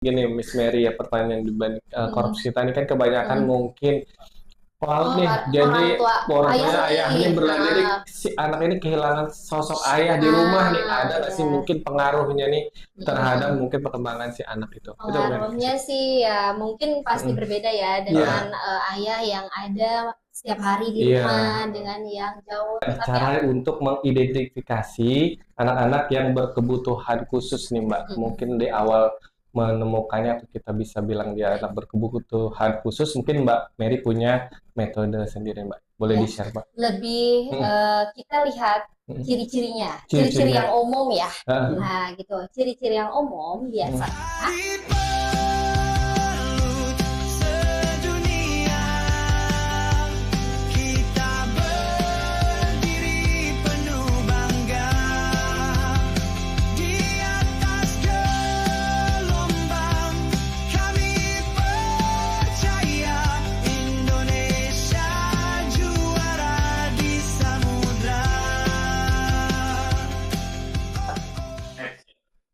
gini Miss Mary ya, pertanyaan dibanding Mm, korupsi kita ini kan kebanyakan mm. mungkin Oh, nih, orang jadi tua orang ayah tuanya ayahnya nih. berada di si anak ini kehilangan sosok ayah di rumah nih. Ah, Ada nggak sih ya. mungkin pengaruhnya nih terhadap Mm-mm. mungkin perkembangan si anak itu? Itu Mary. Pengaruhnya sih ya mungkin pasti Mm-mm. berbeda ya dengan Iya, ayah yang ada setiap hari di iya. rumah dengan yang jauh. Tapi Cara untuk mengidentifikasi anak-anak yang berkebutuhan khusus nih Mbak. mm, Mungkin di awal menemukannya atau kita bisa bilang dia anak berkebutuhan khusus, mungkin Mbak Mary punya metode sendiri Mbak. Boleh ya di-share Mbak? lebih Mm, kita lihat mm. ciri-cirinya, ciri-ciri Ciri-cirinya. yang umum ya. Ah, Nah, gitu. Ciri-ciri yang umum mm. biasanya Sedunia kita berdiri penuh bangga di atas gelombang. Kami percaya Indonesia juara di samudra.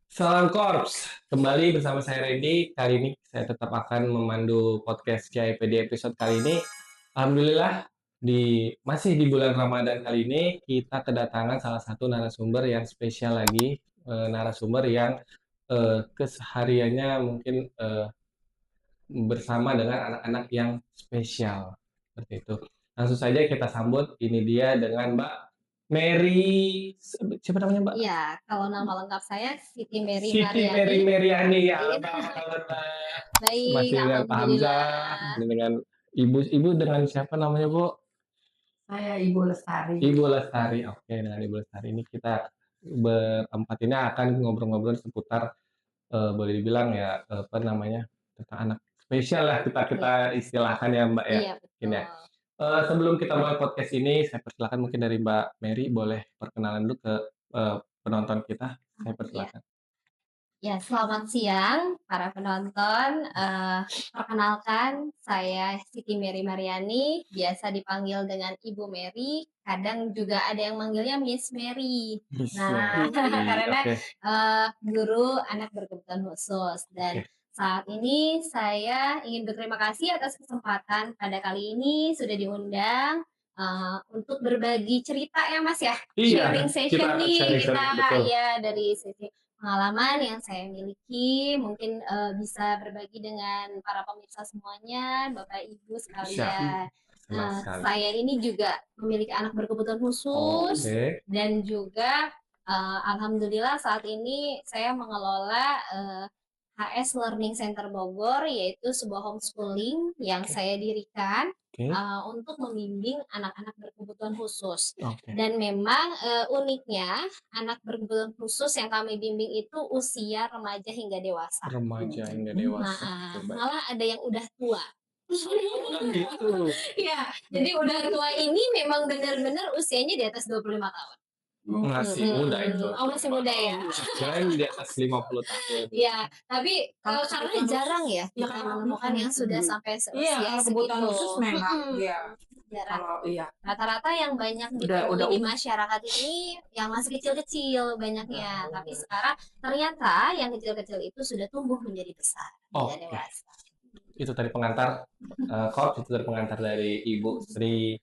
Salam Korps, kembali bersama saya Randy. Kali ini saya tetap akan memandu podcast CIPD episode kali ini. Alhamdulillah, masih di bulan Ramadan kali ini, kita kedatangan salah satu narasumber yang spesial lagi. Narasumber yang kesehariannya mungkin bersama dengan anak-anak yang spesial. Seperti itu. Langsung saja kita sambut, ini dia dengan Mbak Mary, siapa namanya Mbak? ya, kalau nama lengkap saya Siti Mary Siti Mary Mariani. Meriani ya, Iya. apa kabar Mbak? Baik, Masih dengan Pak Hamzah, alhamdulillah. dengan ibu dengan siapa namanya Bu? Saya Ibu Lestari. Ibu Lestari. Oke, dengan Ibu Lestari ini kita berempat ini akan ngobrol-ngobrol seputar boleh dibilang ya apa namanya tentang anak spesial lah kita istilahkan ya Mbak ya. Iya, Ini betul. ya. Sebelum kita mulai podcast ini, saya persilakan mungkin dari Mbak Mary boleh perkenalan dulu ke penonton kita. Saya Ya, persilakan. ya, selamat siang para penonton. Perkenalkan, saya Siti Mary Mariani, biasa dipanggil dengan Ibu Mary. Kadang juga ada yang manggilnya Miss Mary. Nah, karena Oke. guru anak berkebutuhan khusus. Dan Oke. saat ini saya ingin berterima kasih atas kesempatan pada kali ini sudah diundang untuk berbagi cerita ya Mas ya. Iya, Sharing session kita nih sharing kita betul. ya dari sisi pengalaman yang saya miliki, mungkin bisa berbagi dengan para pemirsa semuanya, Bapak Ibu sekalian. Senang sekali. Saya ini juga memiliki anak berkebutuhan khusus Oke. dan juga alhamdulillah saat ini saya mengelola HS Learning Center Bogor, yaitu sebuah homeschooling yang saya dirikan Oke. untuk membimbing anak-anak berkebutuhan khusus. Oke. Dan memang uniknya anak berkebutuhan khusus yang kami bimbing itu usia remaja hingga dewasa. Remaja hingga dewasa. Nah, Coba. malah ada yang udah tua. Gitu. Ya, jadi udah tua ini memang benar-benar usianya di atas 25 tahun. Masih muda itu. Oh, masih muda ya. Kirain di atas 50 tahun. Ya, tapi Kalau karena kebutuhan jarang ya ya, kita kalau menemukan yang sudah sampai Iya, seusia kalau kebutuhan segitu. khusus memang ya. Jarang. Kalau iya, Rata-rata yang banyak Udah ditemui di umum. masyarakat ini yang masih kecil-kecil banyaknya. Tapi sekarang ternyata yang kecil-kecil itu sudah tumbuh menjadi besar, Oke. menjadi dewasa. Itu tadi pengantar itu tadi pengantar dari Ibu Sri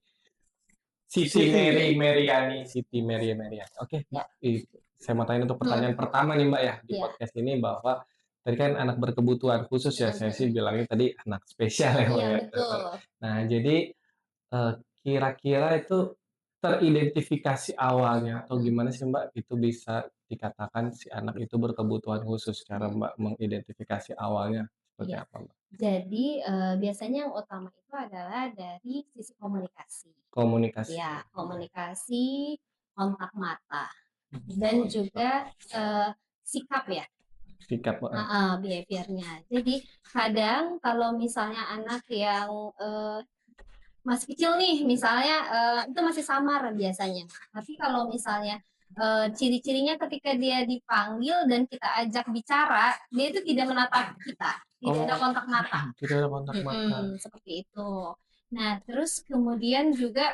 Siti Mary Meriani, Siti Mary Meriani. Oke, Mbak. Saya mau tanya untuk pertanyaan pertama nih Mbak ya di Iya. podcast ini bahwa tadi kan anak berkebutuhan khusus ya, saya sih bilangnya tadi anak spesial ya Mbak Iya, ya. betul. Nah, jadi kira-kira itu teridentifikasi awalnya atau gimana sih Mbak itu bisa dikatakan si anak itu berkebutuhan khusus, cara Mbak mengidentifikasi awalnya seperti Iya. apa Mbak? Jadi biasanya yang utama itu adalah dari sisi komunikasi. Komunikasi. Ya, komunikasi, kontak mata, dan juga sikap ya, Sikap. behaviornya. Jadi kadang kalau misalnya anak yang masih kecil nih, misalnya itu masih samar biasanya. Tapi kalau misalnya ciri-cirinya ketika dia dipanggil dan kita ajak bicara, dia itu tidak menatap kita, tidak ada kontak mata. Tidak ada kontak mata. Seperti itu. Nah, terus kemudian juga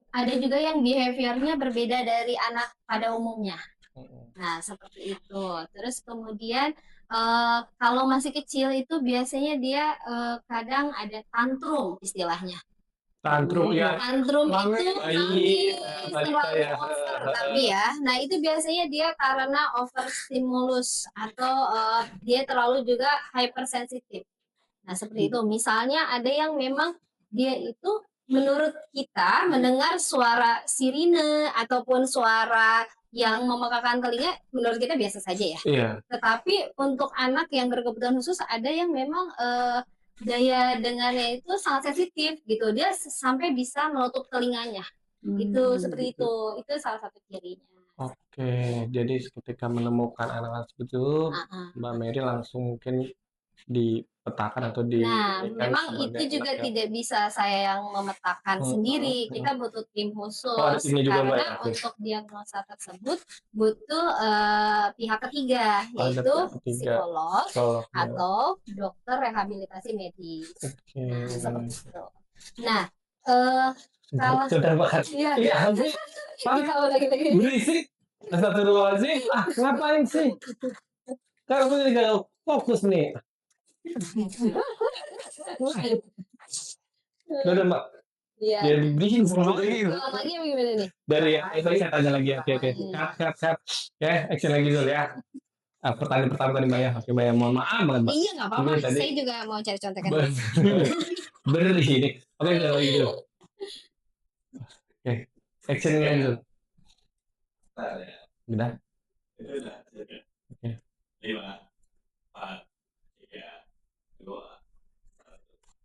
ada juga yang behaviornya berbeda dari anak pada umumnya. Nah, seperti itu. Terus kemudian Kalau masih kecil itu biasanya dia kadang ada tantrum istilahnya. Tantrum ya. Tantrum Nangis, itu bayi, nangis balita terlalu ya. over tapi ya. Nah itu biasanya dia karena over stimulus atau dia terlalu juga hypersensitif. Nah seperti itu. Misalnya ada yang memang dia itu menurut kita mendengar suara sirine ataupun suara yang memekakan telinga menurut kita biasa saja ya. Iya. Tetapi untuk anak yang berkebutuhan khusus ada yang memang daya dengarnya itu sangat sensitif gitu. Dia sampai bisa menutup telinganya. Itu seperti itu. Itu salah satu cirinya. Oke, jadi ketika menemukan anak-anak seperti itu, Ah, Mbak Mary langsung mungkin dipetakan atau Nah, dijadikan memang sebagai itu juga anak yang tidak bisa saya yang memetakan sendiri. Kita butuh tim Oh, ada khusus timnya juga, Mbak, karena ya? Oke. untuk diagnosa tersebut butuh pihak ketiga, Oh, ada yaitu pihak ketiga. psikolog Psikolog, ya. atau dokter rehabilitasi medis. Oke. Nah, seperti itu. Nah, kalau Sudah banget. iya, Iya, sih. kita lagi-lagi. Berisik. Astagfirullahaladzim. Ngapain sih? Kan aku juga fokus nih. Udah, Mbak. Iya. Biar berisik semua. Ulang lagi apa gimana nih? Dari yang tadi saya tanya lagi. Oke. Siap. Ya, action lagi dulu ya. Pertanyaan pertama tadi Mbak ya. Oke, Mbak ya. Mohon maaf banget, Mbak. Iya, nggak apa-apa. Ini tadi- Saya juga mau cari contekan. Bener di sini. Oke, udah lagi dulu. Oke, action lagi dulu. Udah. Oke. 5, 4, 3, 2,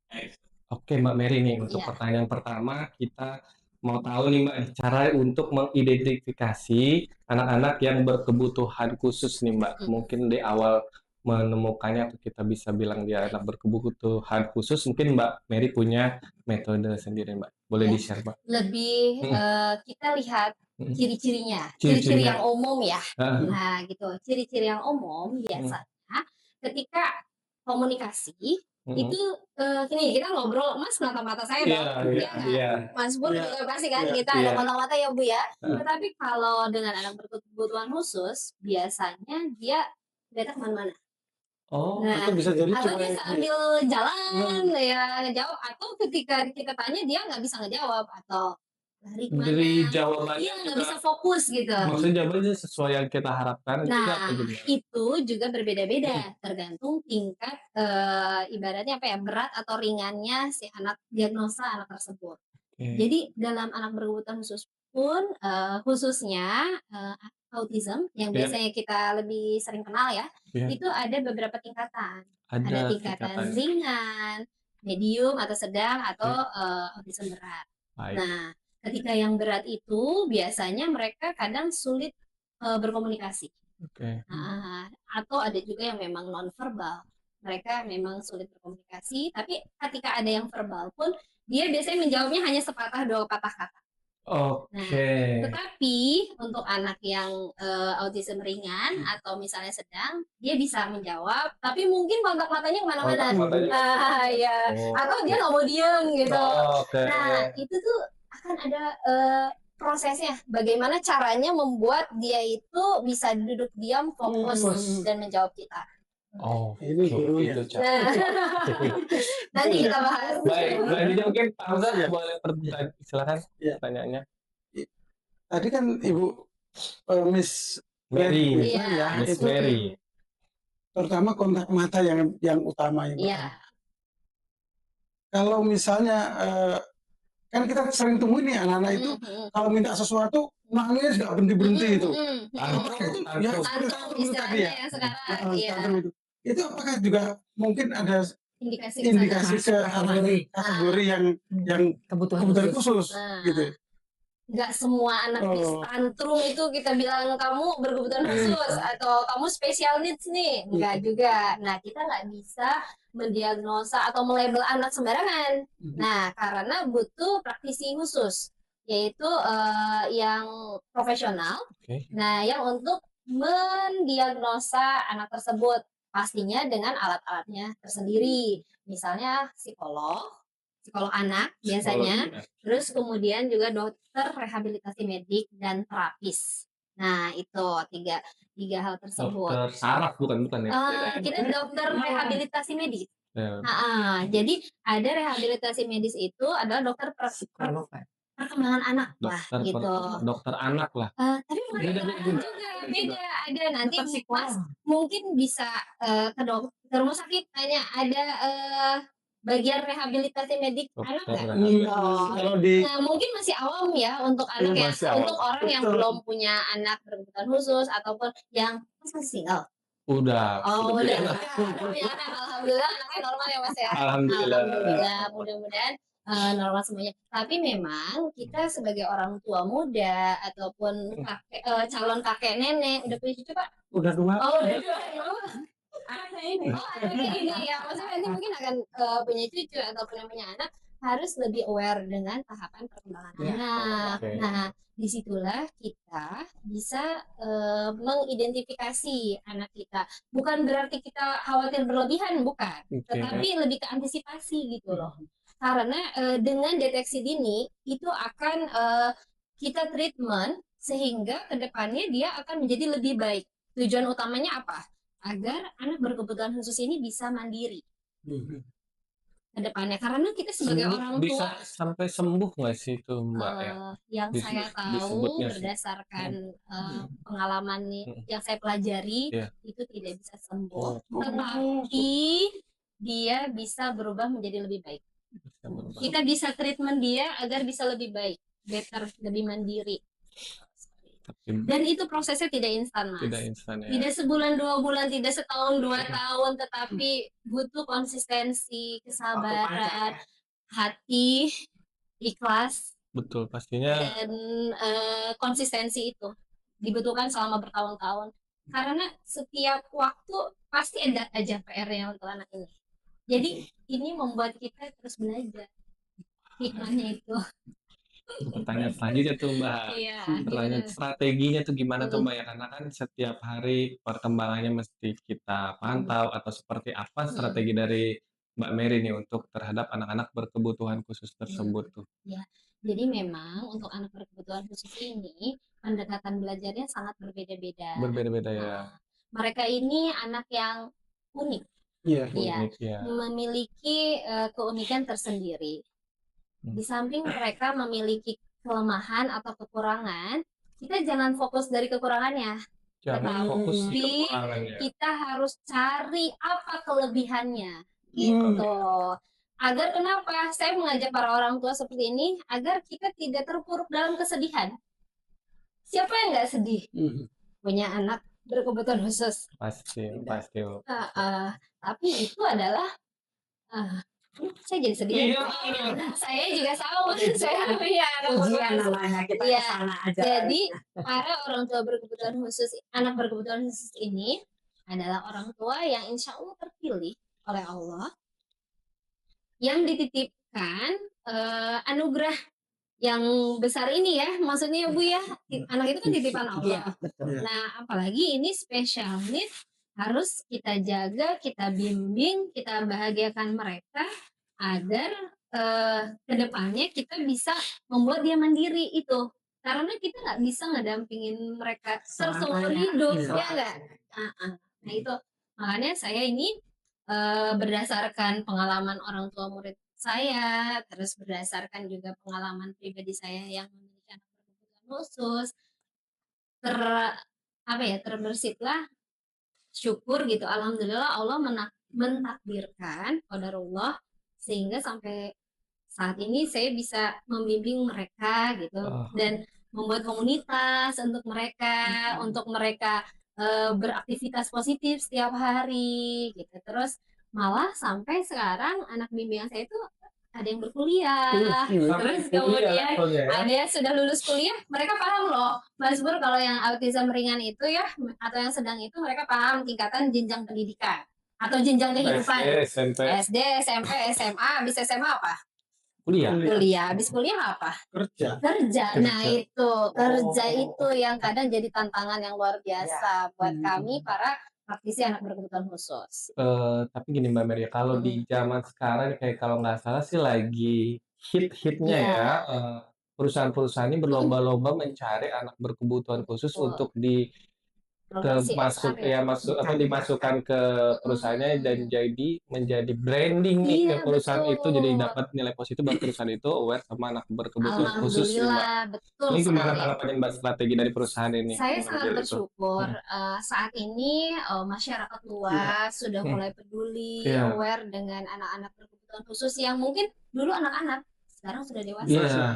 1. Oke, Mbak Mary nih untuk Iya. pertanyaan pertama kita mau tahu nih Mbak cara untuk mengidentifikasi anak-anak yang berkebutuhan khusus nih Mbak. Mungkin di awal menemukannya atau kita bisa bilang dia anak berkebutuhan khusus, mungkin Mbak Mary punya metode sendiri Mbak. Boleh Ya. di-share Mbak? Lebih kita lihat ciri-cirinya, Ciri-cirinya. ciri-ciri yang umum ya. Ah, Nah, gitu. Ciri-ciri yang umum biasanya ketika komunikasi itu gini, kita ngobrol, Mas natap mata saya dong. Iya nggak? Iya. Mas Pur Iya. juga pasti kan Iya. kita ada Iya. kontak mata ya Bu ya. Heeh. Tetapi kalau dengan anak berkebutuhan khusus, biasanya dia datang kemana-mana. Oh, Nah, Atau bisa jadi atau cuma dia yang sambil jalan ya ngejawab, atau ketika kita tanya dia nggak bisa ngejawab atau lari kemana. dari jawabannya Iya, nggak juga bisa fokus gitu. maksudnya jawabannya sesuai yang kita harapkan itu Nah, apa gitu? itu juga berbeda-beda tergantung tingkat ibaratnya apa ya, berat atau ringannya si anak diagnosa anak tersebut. Oke. Jadi dalam anak berkebutuhan khusus pun khususnya autism yang Iya. biasanya kita lebih sering kenal ya, Iya. itu ada beberapa tingkatan. Ada Ada tingkatan ringan, medium atau sedang atau autism berat. Baik. Nah, ketika yang berat itu biasanya mereka kadang sulit berkomunikasi. Oke. Nah, atau ada juga yang memang nonverbal. Mereka memang sulit berkomunikasi, tapi ketika ada yang verbal pun dia biasanya menjawabnya hanya sepatah dua patah kata. Oke. Tetapi untuk anak yang autism ringan atau misalnya sedang, dia bisa menjawab, tapi mungkin kontak matanya kemana-mana. Kontak matanya. Ya. Oh. Atau dia nggak mau diem gitu. Oke. Nah, itu tuh akan ada prosesnya. Bagaimana caranya membuat dia itu bisa duduk diam, fokus dan menjawab kita. Oh, Ini gurunya. itu cara. Nanti kita bahas. Baik, jadi mungkin Pak Hamzah boleh silakan Iya. pertanyaannya. Tadi kan Ibu Miss Mary, Iya. ya, Miss itu Mary. terutama kontak mata yang utama itu. Iya. Kalau misalnya kan kita sering temuin nih anak-anak itu kalau minta sesuatu nangis nggak berhenti itu. Ya, Tantrum itu tadi istilahnya ya. yang sekarang. Iya. Tantrum itu. Itu apakah juga mungkin ada Indikasi indikasi ke Kategori. kategori yang Kebutuhan kebutuhan khusus. khusus Nah. gitu. Nggak semua anak tantrum itu kita bilang kamu berkebutuhan khusus atau kamu special needs nih, nggak juga. Nah, kita nggak bisa mendiagnosa atau melabel anak sembarangan. Nah, karena butuh praktisi khusus, yaitu yang profesional. Oke. Nah, yang untuk mendiagnosa anak tersebut pastinya dengan alat-alatnya tersendiri. Misalnya psikolog anak biasanya. Terus kemudian juga dokter rehabilitasi medik dan terapis. Nah, itu tiga tiga hal tersebut. Dokter saraf bukan ya? Kita dokter rehabilitasi medis. Ya. Jadi ada rehabilitasi medis itu adalah dokter Psikolog kan. perkembangan anak lah gitu. Dokter anak lah. Tapi Beda mereka juga. beda. Ada nanti Dokter Mas psikolog. mungkin bisa ke rumah sakit tanya ada bagian rehabilitasi medik anak Dokter nggak? rehabilitasi. Kalau di Nah, mungkin masih awam ya untuk anak ya, masih awam. untuk orang yang Betul. belum punya anak berkebutuhan khusus ataupun yang masih single. Udah. Oh, udah. Udah. Punya anak, alhamdulillah anaknya normal ya Mas ya. Alhamdulillah. Mudah-mudahan normal semuanya. Tapi memang kita sebagai orang tua muda ataupun calon kakek nenek udah punya cucu Pak? udah 2 Oh, udah dua. Anaknya ini. Oh, anaknya ini ya. Maksudnya nanti mungkin akan punya cucu ataupun yang punya anak harus lebih aware dengan tahapan perkembangan Ya. anak. Oke. Nah, disitulah kita bisa mengidentifikasi anak kita. Bukan berarti kita khawatir berlebihan, bukan. Oke. Tetapi lebih ke antisipasi gitu loh. Karena dengan deteksi dini itu akan kita treatment sehingga kedepannya dia akan menjadi lebih baik. Tujuan utamanya apa? Agar anak berkebutuhan khusus ini bisa mandiri ke depannya. Karena kita sebagai Sembuh, orang bisa tua sampai sembuh nggak sih itu Mbak ya? yang Dis- saya tahu disebutnya sih. berdasarkan pengalaman yang saya pelajari Iya. itu tidak bisa sembuh, Oh. tetapi dia bisa berubah menjadi lebih baik. Bisa berubah. Kita bisa treatment dia agar bisa lebih baik, better, lebih mandiri. Tapi Dan itu prosesnya tidak instan, Mas. tidak instan ya. Tidak sebulan 2 bulan, tidak setahun 2 tahun, tetapi butuh konsistensi, kesabaran, hati, ikhlas, Betul, pastinya dan konsistensi itu dibutuhkan selama bertahun-tahun. Karena setiap waktu pasti ada aja PR-nya untuk anak ini. Jadi ini membuat kita terus belajar hikmahnya itu. pertanyaan selanjutnya tuh Mbak. Iya. Pertanyaan strateginya tuh gimana tuh Mbak ya? Karena kan setiap hari perkembangannya mesti kita pantau atau seperti apa strategi dari Mbak Mary nih untuk terhadap anak-anak berkebutuhan khusus tersebut tuh. Jadi memang untuk anak berkebutuhan khusus ini pendekatan belajarnya sangat berbeda-beda. Berbeda-beda ya. Nah, mereka ini anak yang unik, Iya. Iya. Unik ya. memiliki keunikan tersendiri. Di samping mereka memiliki kelemahan atau kekurangan, kita jangan fokus dari kekurangannya. Jangan fokus di Tapi kekurangannya. kita harus cari apa kelebihannya. Gitu. Agar kenapa? Saya mengajak para orang tua seperti ini agar kita tidak terpuruk dalam kesedihan. Siapa yang nggak sedih punya anak berkebutuhan khusus? Pasti. Tapi itu adalah saya jadi sedih. Iya. Saya juga sama. Saya punya anak Ujian berkebutuhan khusus. namanya kita Iya. kesana aja. Jadi para orang tua berkebutuhan khusus, anak berkebutuhan khusus ini adalah orang tua yang insya Allah terpilih oleh Allah, yang dititipkan anugerah yang besar ini ya, maksudnya Bu ya, anak itu kan titipan Iya, Allah. betul. Nah, apalagi ini special need, harus kita jaga, kita bimbing, kita bahagiakan mereka agar kedepannya kita bisa membuat dia mandiri itu. Karena kita nggak bisa ngedampingin mereka seumur Selamanya. hidup, Iya. ya nggak? Nah itu makanya saya ini berdasarkan pengalaman orang tua murid saya, terus berdasarkan juga pengalaman pribadi saya yang memiliki anak berkebutuhan khusus, terbersihlah syukur gitu. Alhamdulillah Allah mentakdirkan qadarullah sehingga sampai saat ini saya bisa membimbing mereka gitu dan membuat komunitas untuk mereka beraktivitas positif setiap hari gitu. Terus malah sampai sekarang anak bimbingan saya itu ada yang berkuliah, terus kemudian ada yang sudah lulus kuliah, mereka paham loh, Mas Bur, kalau yang autism ringan itu ya atau yang sedang itu mereka paham tingkatan jenjang pendidikan atau jenjang kehidupan. SMP, SD, SMP, SMA, habis SMA apa? kuliah. Habis kuliah apa? Kerja. Nah itu kerja itu yang kadang jadi tantangan yang luar biasa buat kami para praktisi anak berkebutuhan khusus. Tapi gini Mbak Mary, kalau di zaman sekarang kayak kalau nggak salah sih lagi hit-hitnya Iya. ya perusahaan-perusahaan ini berlomba-lomba mencari anak berkebutuhan khusus Betul. untuk Program CSR ya. dimasukkan ke perusahaannya dan Mm-mm. menjadi branding nih ke Iya, perusahaan itu, jadi betul. dapat nilai positif buat perusahaan itu aware sama anak berkebutuhan khusus nih, Mbak. Alhamdulillah, betul Ini gimana sekali. tanggapannya Mbak strategi dari perusahaan ini Saya sangat mengambil itu? bersyukur Hmm. saat ini masyarakat luas sudah Hmm. mulai peduli, Iya. aware dengan anak-anak berkebutuhan khusus yang mungkin dulu anak-anak, sekarang sudah dewasa. Iya.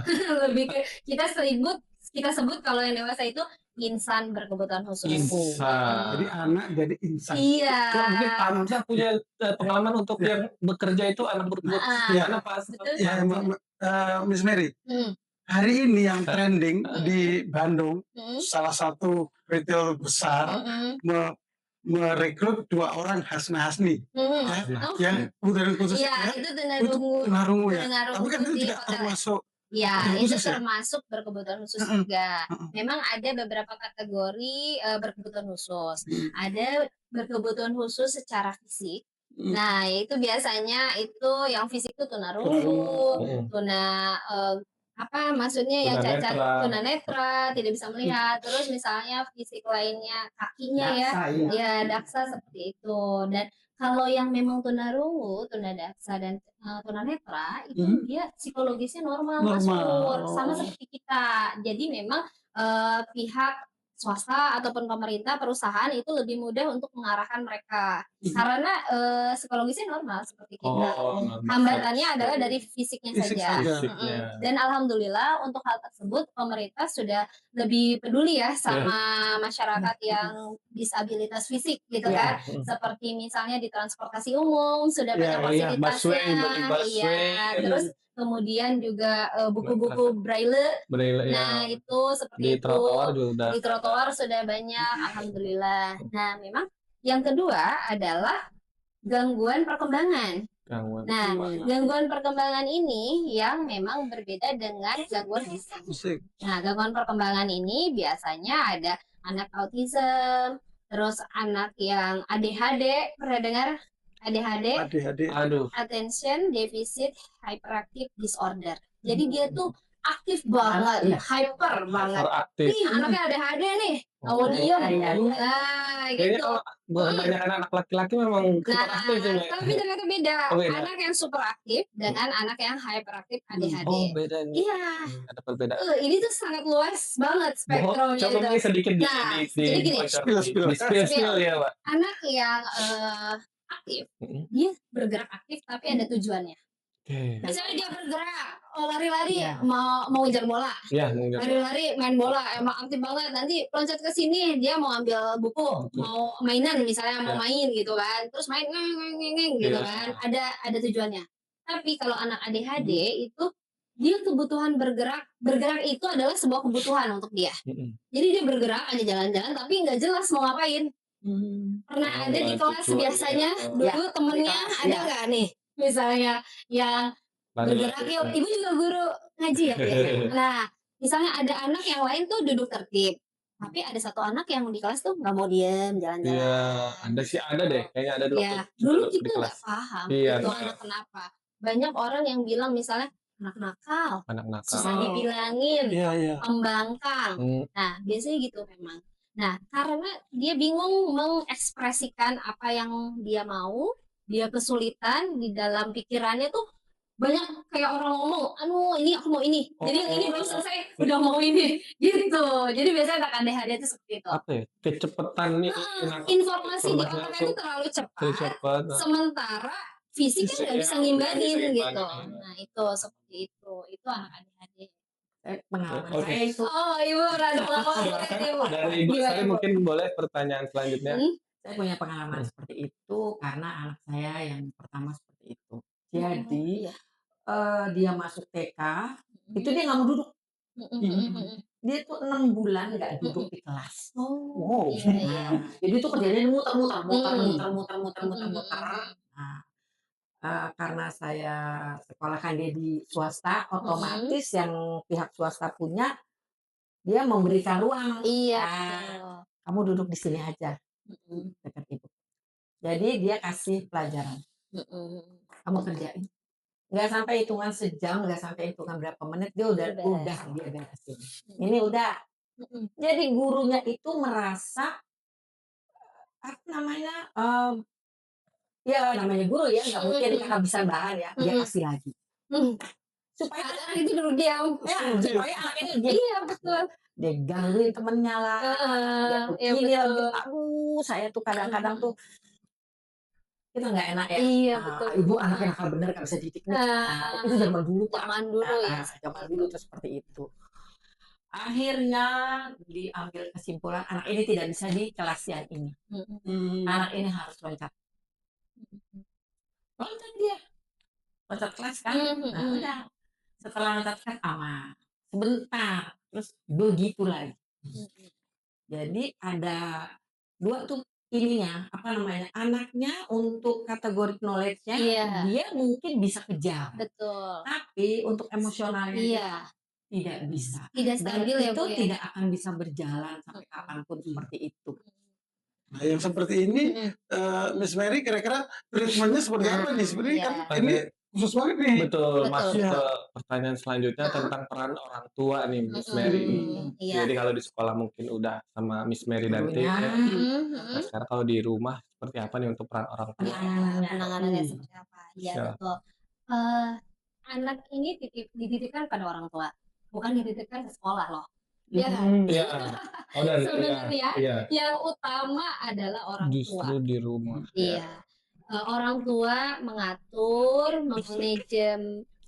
Lebih ke kita sebut kalau yang dewasa itu insan berkebutuhan khusus. Insan. Jadi anak jadi insan. Iya. Kok mungkin Anda punya pengalaman untuk yang bekerja itu anak berkebutuhan Ah, gimana Pak? betul. Ya, Miss Mary. Hmm. Hari ini yang trending di Bandung, Hmm. salah satu retail besar Hmm. merekrut 2 orang Hasna-Hasni, Hmm. ya, Oh, yang kebutuhan khusus iya, ya, itu untuk tunarungu ya. tunarungu Tapi kan itu di tidak hotel. termasuk Ya, berkebutuhan itu khusus ya. termasuk berkebutuhan khusus Heeh, juga. heeh. Memang ada beberapa kategori berkebutuhan khusus. Hmm. Ada berkebutuhan khusus secara fisik. Hmm. Nah, itu biasanya itu yang fisik itu tunarungu, Tunarungu. maksudnya yang cacat Tunanetra. tunanetra, tidak bisa melihat. Terus misalnya fisik lainnya kakinya ya, ya daksa seperti itu. Dan kalau yang memang tunarungu, tunadaksa dan tunanetra itu dia psikologisnya normal, Mas Pur, sama seperti kita. Jadi memang pihak swasta ataupun pemerintah perusahaan itu lebih mudah untuk mengarahkan mereka karena psikologisnya normal seperti kita. Hambatannya adalah dari fisiknya Fisik saja. saja. Fisiknya. Dan alhamdulillah untuk hal tersebut pemerintah sudah lebih peduli ya sama masyarakat yang disabilitas fisik gitu kan. Seperti misalnya di transportasi umum sudah banyak fasilitasnya. busway. Terus kemudian juga buku-buku braille. Nah, itu seperti Di itu. trotoar juga. Di trotoar sudah banyak, alhamdulillah. Nah, memang yang kedua adalah gangguan perkembangan. Nah, gangguan perkembangan ini yang memang berbeda dengan gangguan fisik. Nah, gangguan perkembangan ini biasanya ada anak autism, terus anak yang ADHD, pernah dengar ADHD? Aduh. Attention Deficit Hyperactive Disorder. Jadi dia tuh aktif banget, hyper banget. Hyperaktif. Nih, anaknya ADHD nih, nggak mau diem. Nah, Kayaknya gitu. kalau banyak anak laki-laki memang super aktif ya, Mbak. Tapi ternyata beda. Oh, beda. Anak yang super aktif dengan anak yang hyperaktif ADHD. Oh, beda nih. Iya. Ada perbedaan. Ini tuh sangat luas banget spektrumnya. Coba mungkin sedikit jadi gini, spill ya, Pak. anak yang aktif, dia bergerak aktif tapi ada tujuannya. Misalnya dia bergerak, lari-lari, mau ngejar bola. Iya, Lari-lari, main bola, emang aktif banget. Nanti loncat ke sini, dia mau ambil buku, mau mainan misalnya, mau main gitu kan. Terus main ngeng gitu kan. Ada tujuannya. Tapi kalau anak ADHD itu dia kebutuhan bergerak itu adalah sebuah kebutuhan untuk dia. Jadi dia bergerak aja jalan-jalan tapi nggak jelas mau ngapain. Pernah ada di kelas biasanya dulu temennya ada nggak nih misalnya yang bergerak, ibu juga guru ngaji ya. Nah, misalnya ada anak yang lain tuh duduk tertib, tapi ada satu anak yang di kelas tuh nggak mau diem jalan-jalan. Iya, ada deh, kayaknya ada dulu. Dulu kita nggak paham itu anak kenapa. Banyak orang yang bilang misalnya anak nakal, susah dibilangin, pembangkang. Nah, biasanya gitu memang. Nah, karena dia bingung mengekspresikan apa yang dia mau, dia kesulitan di dalam pikirannya tuh banyak kayak orang ngomong, ini aku mau ini. Jadi yang ini belum selesai, udah mau ini. Gitu. Jadi biasanya anak ADHD itu seperti itu. Apa ya? Kecepatan nih. Informasi di otaknya itu terlalu cepat. Sementara fisiknya nggak bisa ngimbangin gitu. Nah, itu seperti itu. Itu anak ADHD. Pengalaman saya itu. Oh, Ibu ada pengalaman Ibu. Dari Ibu Sari mungkin boleh pertanyaan selanjutnya. Saya punya pengalaman seperti itu karena anak saya yang pertama seperti itu. Jadi dia masuk TK, itu dia nggak mau duduk. Dia tuh 6 bulan nggak duduk di kelas. Jadi itu kerjanya muter. Nah, karena saya sekolahkan dia di swasta, otomatis yang pihak swasta punya dia memberikan ruang. Kamu duduk di sini aja, dekat ibu. Jadi dia kasih pelajaran. Kamu kerjain. nggak sampai hitungan sejam, nggak sampai hitungan berapa menit dia udah Udah beres. dia beresin. Ini udah. Jadi gurunya itu merasa apa namanya? Ya namanya guru ya, nggak mungkin kehabisan bahan ya, dia kasih lagi. Supaya Anak itu dulu diam. supaya anak ini dia Iya betul. dia gangguin temennya lah, dia Iya begini lagi. betul. Aduh, saya tuh kadang-kadang tuh kita nggak enak ya. Iya betul. Ibu anaknya nakal bener nggak bisa didik nih. Itu zaman dulu Pak. Zaman dulu ya. Zaman dulu tuh seperti itu. Akhirnya diambil kesimpulan anak ini tidak bisa di kelas yang ini. Anak ini harus loncat. Loncat dia. Loncat kelas kan. Nah udah. Setelah loncat kelas aman. Sebentar. Terus begitu lagi. Jadi ada dua tuh ininya, apa namanya, anaknya untuk kategori knowledge-nya dia mungkin bisa kejar. Betul. Tapi untuk emosionalnya tidak bisa. Tidak Dan stabil ya itu Bu ya. tidak akan bisa berjalan sampai kapanpun seperti itu. Nah, yang seperti ini, Miss Mary kira-kira treatmentnya seperti apa nih? Sebenarnya kan ini khusus banget nih. Betul, masuk Iya. ke pertanyaan selanjutnya tentang peran orang tua nih Miss Mary. Iya. Jadi kalau di sekolah mungkin udah sama Miss Mary dan tim ya. Nah, sekarang kalau di rumah seperti apa nih untuk peran orang tua? Penanganannya seperti apa? Ya Siap. betul. Anak ini dititipkan pada orang tua, bukan dititipkan ke sekolah loh. Ya kan? Iya. Oh, dan Sebenarnya iya. yang utama adalah orang tua. Justru di rumah. Iya. Orang tua mengatur,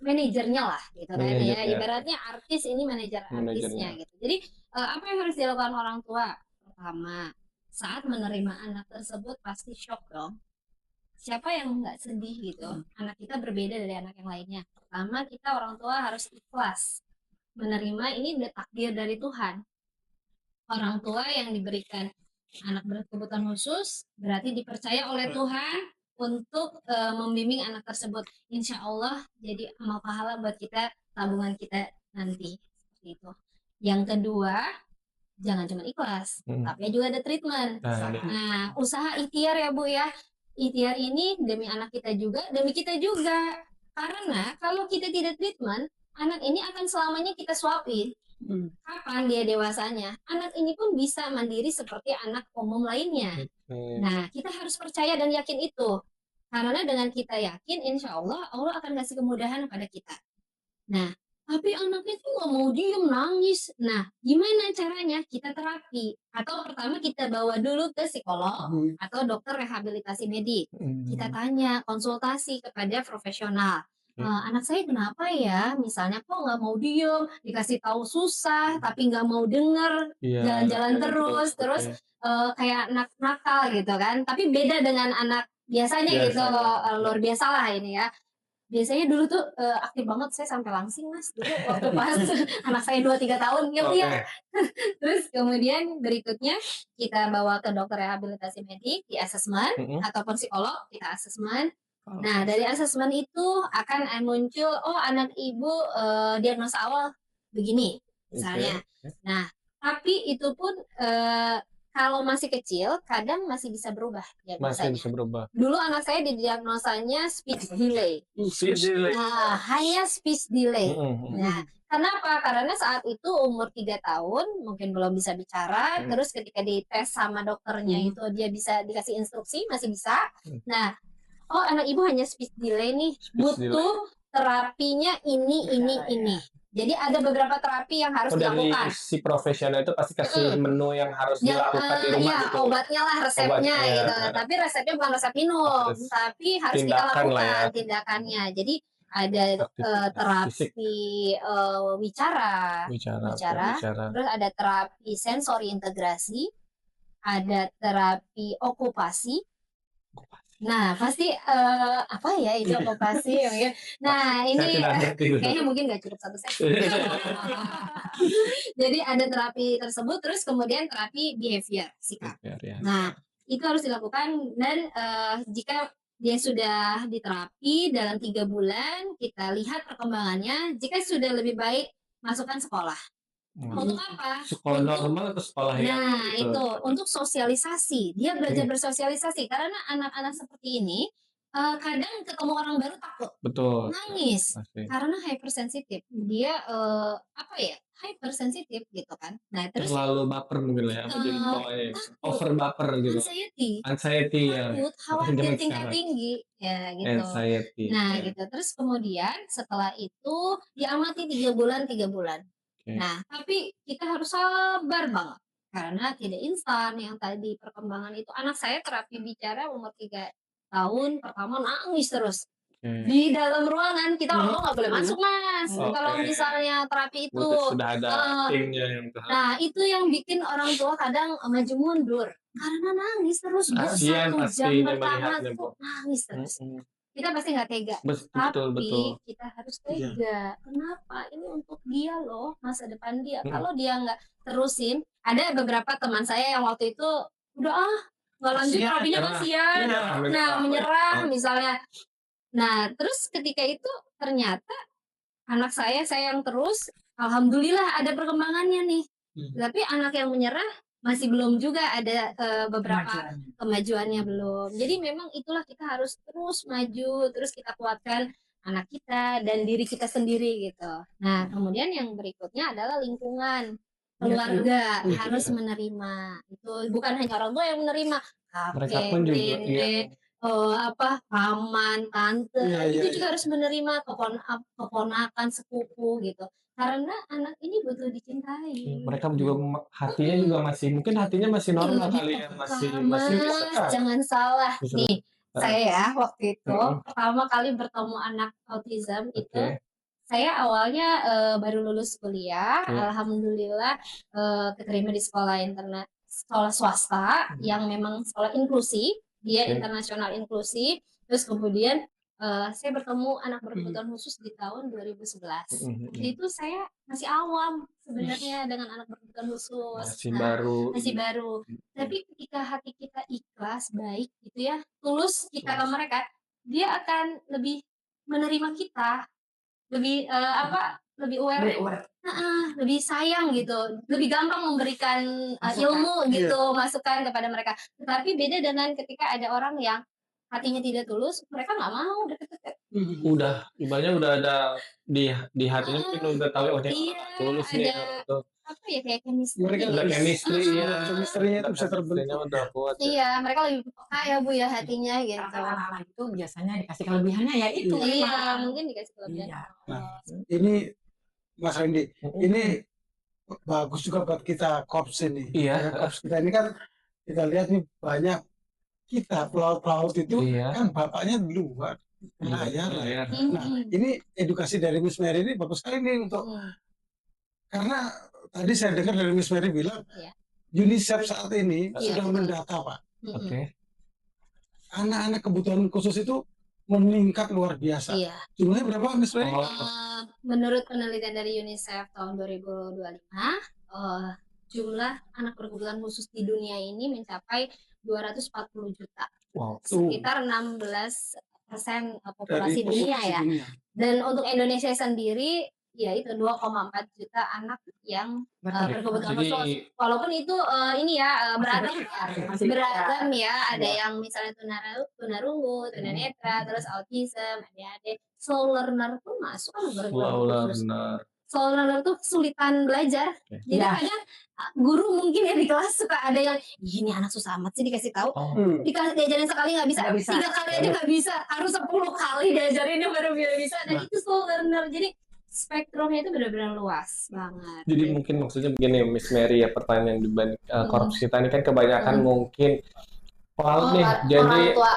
manajernya lah gitu kan ya. Ibaratnya artis ini manajer artisnya gitu. Jadi apa yang harus dilakukan orang tua? Pertama, saat menerima anak tersebut pasti shock dong. Siapa yang nggak sedih gitu? Anak kita berbeda dari anak yang lainnya. Pertama, kita orang tua harus ikhlas menerima ini udah takdir dari Tuhan. Orang tua yang diberikan anak berkebutuhan khusus berarti dipercaya oleh Tuhan untuk membimbing anak tersebut. Insya Allah jadi amal pahala buat kita, tabungan kita nanti. Seperti itu. Yang kedua, jangan cuma ikhlas, tapi juga ada treatment. Nah, usaha ikhtiar ya Bu ya. Ikhtiar ini demi anak kita juga, demi kita juga. Karena kalau kita tidak treatment, anak ini akan selamanya kita suapin. Kapan dia dewasanya? Anak ini pun bisa mandiri seperti anak umum lainnya. Nah, kita harus percaya dan yakin itu. Karena dengan kita yakin, insya Allah, Allah akan kasih kemudahan pada kita. Nah, tapi anaknya tuh nggak mau diem, nangis. Nah, gimana caranya? Kita terapi. Atau pertama kita bawa dulu ke psikolog atau dokter rehabilitasi medik. Kita tanya, konsultasi kepada profesional. Anak saya kenapa ya? Misalnya kok nggak mau diem, dikasih tahu susah, tapi nggak mau denger, jalan-jalan terus kayak nakal gitu kan. Tapi beda dengan anak biasanya gitu, luar biasa lah ini ya. Biasanya dulu tuh aktif banget, saya sampai langsing Mas dulu waktu pas anak saya 2-3 tahun ya. Terus kemudian berikutnya kita bawa ke dokter rehabilitasi medik di asesmen ataupun psikolog kita asesmen. Nah dari asesmen itu akan muncul anak ibu diagnosa awal begini misalnya. Nah tapi itu pun kalau masih kecil, kadang masih bisa berubah diagnosanya. Masih bisa berubah. Dulu anak saya didiagnosanya speech delay. Nah, hanya speech delay. Nah, kenapa? Karena saat itu umur 3 tahun, mungkin belum bisa bicara. Terus ketika dites sama dokternya itu dia bisa dikasih instruksi, masih bisa. Nah, anak ibu hanya speech delay nih, butuh terapinya ini. Jadi ada beberapa terapi yang harus dilakukan. Dari si profesional itu pasti kasih menu yang harus dilakukan di rumah gitu. Obatnya lah, resepnya gitu. Tapi resepnya bukan resep minum, tapi harus kita lakukan tindakannya. Jadi ada terapi bicara, terus ada terapi sensori integrasi, ada terapi okupasi. Nah pasti apa ya itu okupasi mungkin. Nah ini kayaknya mungkin nggak cukup 1 sesi. Jadi ada terapi tersebut, terus kemudian terapi behavior sikap. Nah itu harus dilakukan dan jika dia sudah diterapi dalam 3 bulan kita lihat perkembangannya. Jika sudah lebih baik masukkan sekolah. Untuk apa? Sekolah normal atau sekolah yang itu untuk sosialisasi. Dia belajar bersosialisasi karena anak-anak seperti ini kadang ketemu orang baru takut, Betul, nangis, pasti. karena hypersensitif. Dia, apa ya, hypersensitif gitu kan. Nah terus Terlalu baper mungkin lah ya, apa jadi bawahnya ya, takut, over baper gitu. anxiety, Anxiety ya, takut, apa khawatir zaman tingkat sekarang? tinggi, ya gitu. Anxiety, Nah oke. gitu, terus kemudian setelah itu diamati 3 bulan. Oke. Nah, tapi kita harus sabar banget, karena tidak instan yang tadi perkembangan itu. Anak saya terapi bicara umur 3 tahun, pertama nangis terus. Oke. Di dalam ruangan, kita orang nggak boleh masuk Mas, kalau Oke. misalnya terapi itu. Sudah ada timnya yang Nah, itu yang bikin orang tua kadang maju mundur, karena nangis terus, Bu, kasihan 1 jam pastinya pertama melihatnya, tuh Bu. nangis terus. Mhm. Kita pasti nggak tega, Betul, betul. tapi kita harus Iya. tega. Kenapa? Ini untuk dia loh, masa depan dia. Mhm. Kalau dia nggak terusin, ada beberapa teman saya yang waktu itu udah nggak lanjut Kasihan, terapinya, menyerah. kasihan. Iya, Nah, menyerah Oh. misalnya. Nah, terus ketika itu ternyata anak saya yang terus, alhamdulillah ada perkembangannya nih. Tapi anak yang menyerah masih belum juga ada beberapa kemajuannya belum. Jadi memang itulah kita harus terus maju, terus kita kuatkan anak kita dan diri kita sendiri gitu. Nah, kemudian yang berikutnya adalah lingkungan, keluarga harus menerima. Itu bukan hanya orang tua yang menerima, Mereka kakek, pun juga, nenek, paman, tante, Iya, itu iya, juga harus menerima, keponakan, sepupu gitu. Karena anak ini butuh dicintai. Mereka juga hatinya juga mungkin hatinya masih normal kali ya, masih Mas, bisa. jangan salah. Bisa. Nih, saya ya waktu itu Mhm. pertama kali bertemu anak autism itu, Oke. saya awalnya baru lulus kuliah, Oke. alhamdulillah keterima di sekolah swasta yang memang sekolah inklusi, dia Oke. internasional inklusi. Terus kemudian saya bertemu anak berkebutuhan khusus di tahun 2011. Mhm. Itu saya masih awam sebenarnya dengan anak berkebutuhan khusus. Masih Nah, baru. masih baru. Tapi ketika hati kita ikhlas, baik gitu ya, tulus kita ke mereka, dia akan lebih menerima kita, lebih lebih aware, lebih sayang gitu, lebih gampang memberikan ilmu gitu, masukan kepada mereka. Tetapi beda dengan ketika ada orang yang hatinya tidak tulus, mereka nggak mau deket-deket. Udah, ibaratnya udah ada di hatinya mungkin udah tahu oh dia Iya, nggak tulus nih ada gitu. apa ya, kayak chemistry. Mereka Udah chemistry ya. Chemistry-nya itu bisa terbentuk. Chemistry-nya udah kuat. Ya. Iya, mereka lebih peka ya Bu ya hatinya gitu. Karena anak-anak itu biasanya dikasih kelebihannya ya itu. Iya, mungkin dikasih kelebihan. Iya. Nah, ini Mas Randy, ini bagus juga buat kita korps ini. Iya. Ya, korps kita ini kan kita lihat nih banyak kita pelaut-pelaut itu Iya. kan bapaknya di luar layar. Layar. Nah, ini edukasi dari Miss Mary ini bagus sekali nih untuk karena tadi saya dengar dari Miss Mary bilang Iya. UNICEF saat ini Iya. sudah mendata Pak, Oke. anak-anak kebutuhan khusus itu meningkat luar biasa. Iya. Jumlahnya berapa Miss Mary? Menurut penelitian dari UNICEF tahun 2025, jumlah anak berkebutuhan khusus di dunia ini mencapai 240 juta. Wow. Sekitar 16% populasi Dari dunia ya. dunia. Dan untuk Indonesia sendiri yaitu 2,4 juta anak yang berkebutuhan Jadi khusus. Walaupun itu ini ya beragam ya. Ada yang misalnya tunarungu, tunanetra, terus autism, ADHD, slow learner pun masuk kan slow berkebutuhan khusus. learner. Slow learner tuh kesulitan belajar. Jadi kadang guru mungkin ya di kelas suka ada yang ini anak susah amat sih dikasih tahu. Diajarin sekali nggak bisa. 3 kali aja nggak bisa. Harus 10 kali diajarinnya baru bisa. Dan itu slow learner. Jadi spektrumnya itu benar-benar luas banget. Jadi mungkin maksudnya begini Miss Mary ya, pertanyaan dibanding korps kita ini kan kebanyakan mungkin pelaut nih, jadi orang tua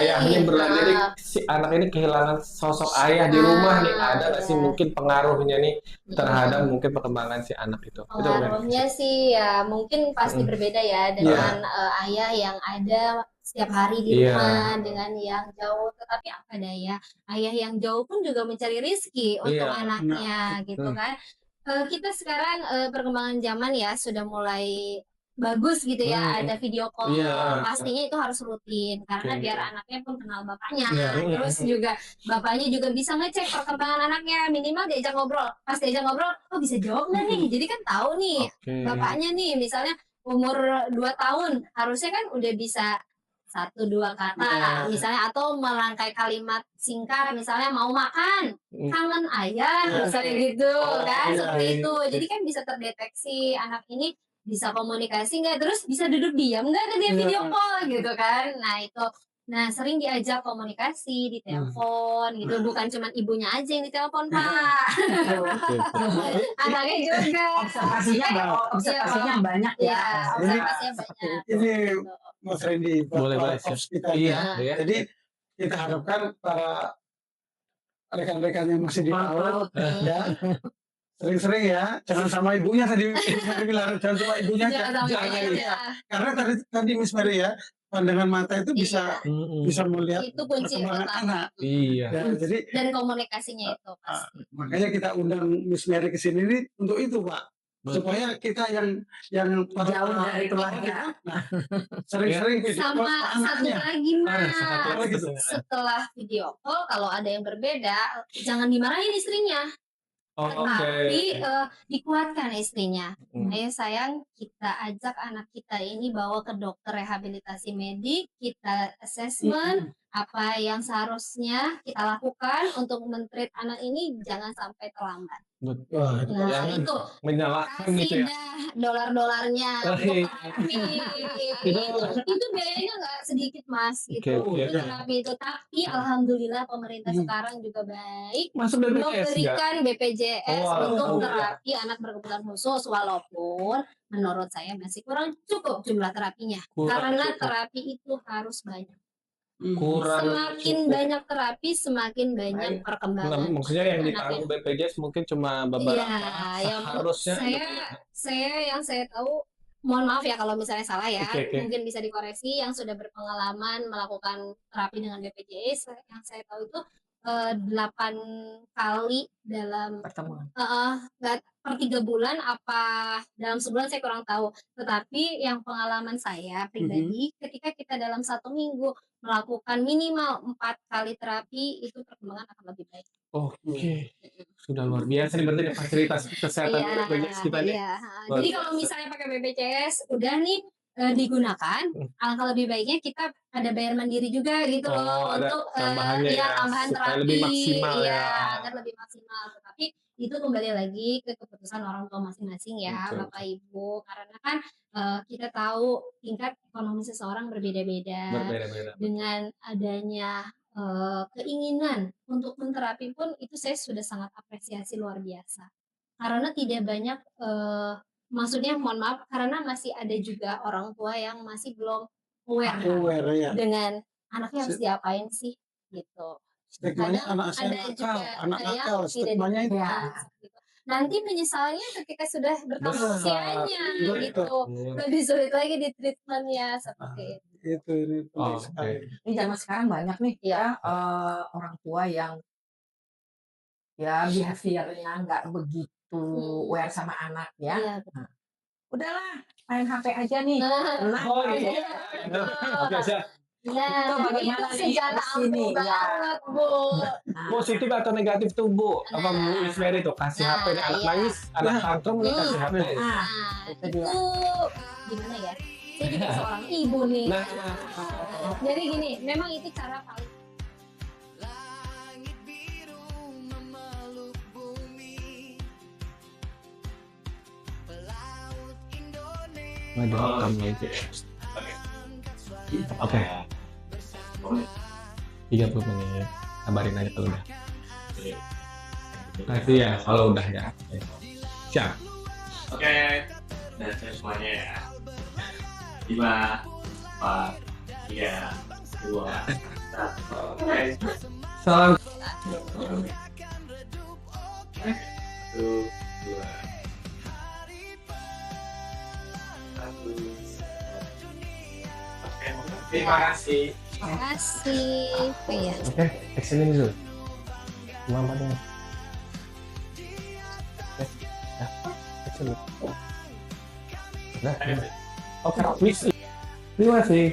ayahnya berlari, jadi si anak ini kehilangan sosok ayah di rumah nih, ada nggak sih mungkin pengaruhnya nih terhadap mungkin perkembangan si anak itu? Pengaruhnya sih ya mungkin pasti berbeda ya dengan ayah yang ada setiap hari di rumah dengan yang jauh. Tetapi apa daya, ayah yang jauh pun juga mencari rezeki untuk anaknya gitu kan. Kita sekarang perkembangan zaman ya sudah mulai bagus gitu ya, ada video call, pastinya itu harus rutin karena biar anaknya pun kenal bapaknya, terus juga bapaknya juga bisa ngecek perkembangan anaknya, minimal diajak ngobrol, pas diajak ngobrol, oh bisa jawab nggak nih, jadi kan tahu nih bapaknya nih misalnya umur 2 tahun harusnya kan udah bisa 1, 2 kata misalnya, atau merangkai kalimat singkat misalnya mau makan, kangen ayah misalnya gitu kan, seperti itu. Jadi kan bisa terdeteksi anak ini bisa komunikasi nggak, terus bisa duduk diam nggak ke dia video call gitu kan. Nah itu, nah sering diajak komunikasi di telepon gitu, bukan cuma ibunya aja yang ditelepon Pak, anaknya juga. Observasinya banyak Ya, ya. observasinya banyak. Ini Mas Randy Boleh, buat boleh, tips siap. kita Iya, ya. ya. Jadi kita harapkan para rekan-rekan yang masih di PAUD ya sering-sering ya, jangan sama ibunya tadi Miss Mary bilang, jangan sama ibunya aja. Jangan sampai Jangan. aja. Karena tadi Miss Mary ya, pandangan mata itu bisa melihat Itu kunci perkembangan utama. anak. Iya. Ya, jadi Dan komunikasinya itu pasti. makanya kita undang Miss Mary ke sini nih untuk itu Pak, supaya kita yang Jauh dari keluarga. nah, sering-sering video call Sama ke satu anaknya. lagi satu Mas, lagi. setelah video call kalau ada yang berbeda jangan dimarahin istrinya, tapi dikuatkan istrinya. Ayo sayang, kita ajak anak kita ini bawa ke dokter rehabilitasi medik, kita assessment apa yang seharusnya kita lakukan untuk men-treat anak ini jangan sampai terlambat. Betul. Wah, Nah Jangan itu menyalahkan kasih gitu ya. dah dolar-dolarnya Oh, untuk iya. terapi. Itu biayanya nggak sedikit Mas gitu. Oke, Itu terapi itu, tapi alhamdulillah pemerintah sekarang juga baik Masuk BPJS nggak? memberikan BPJS Wow. untuk terapi anak berkebutuhan khusus, walaupun menurut saya masih kurang cukup jumlah terapinya. Kurang Karena cukup. terapi itu harus banyak. Kurang Semakin cukup. banyak terapi, semakin banyak Nah, perkembangan. maksudnya yang Anaknya. ditanggung BPJS mungkin cuma beberapa. Iya, yang Seharusnya yang saya tahu, mohon maaf ya kalau misalnya salah ya, Oke. mungkin bisa dikoreksi, yang sudah berpengalaman melakukan terapi dengan BPJS, yang saya tahu itu 8 kali dalam Pertemuan. nggak per 3 bulan apa dalam sebulan saya kurang tahu. Tetapi yang pengalaman saya pribadi, ketika kita dalam 1 minggu melakukan minimal 4 kali terapi, itu perkembangan akan lebih baik. Oke. Sudah luar biasa nih berarti fasilitas kesehatan BPJS kita nih. Iya. Luar Jadi biasa. kalau misalnya pakai BPJS udah nih digunakan, alangkah lebih baiknya kita ada bayar mandiri juga gitu loh, ada untuk tambahannya ya, tambahan supaya terapi, lebih maksimal ya. agar lebih maksimal. Tetapi itu kembali lagi ke keputusan orang tua masing-masing ya, Betul. Bapak Ibu, karena kan kita tahu tingkat ekonomi seseorang berbeda-beda. Berbeda-beda. Dengan adanya keinginan untuk menterapi pun itu saya sudah sangat apresiasi luar biasa. Karena tidak banyak maksudnya mohon maaf, karena masih ada juga orang tua yang masih belum aware ya. dengan anaknya harus diapain sih gitu. Stigmanya Kadang anak saya ada nakal, juga anak yang nakal, tidak stigmanya itu. dibahas gitu. Nanti menyesalnya ketika sudah bertambah Besar. usianya Betul. gitu. Lebih sulit lagi di treatmentnya seperti itu. Itu ini penting Oke. sekali. Ini zaman sekarang banyak nih ya orang tua yang ya behaviornya nggak begitu aware sama anak ya. Iya. Udahlah main HP aja nih. Nah, Oh iya. Oke, siap. Nah, Itu bagaimana itu nih senjata di sini, ampuh ya. banget, Bu. Nah, Positif atau negatif tuh Bu? Apa Bu Miss Mary tuh kasih HP nih anak iya. nangis, anak tantrum lu kasih HP. nah, Nah, itu itu dia. gimana ya? Saya juga seorang ibu nih. Nah, Jadi gini, memang itu cara paling Langit biru memeluk bumi, pelaut Indonesia. lagi rekam aja. Oke. 30 menit. Kabarin aja kalau udah. Kasih ya kalau udah ya. Oke. Siap. Oke, dan saya semuanya ya. 5, 4, 3, 2, 1. Oke. Salam. 1, 2, 1. Oke, terima kasih. terima kasih. Ya. Oke, action ini dulu. Mama dong. Dah, action dulu. Dah. Oke, misi. Terima kasih.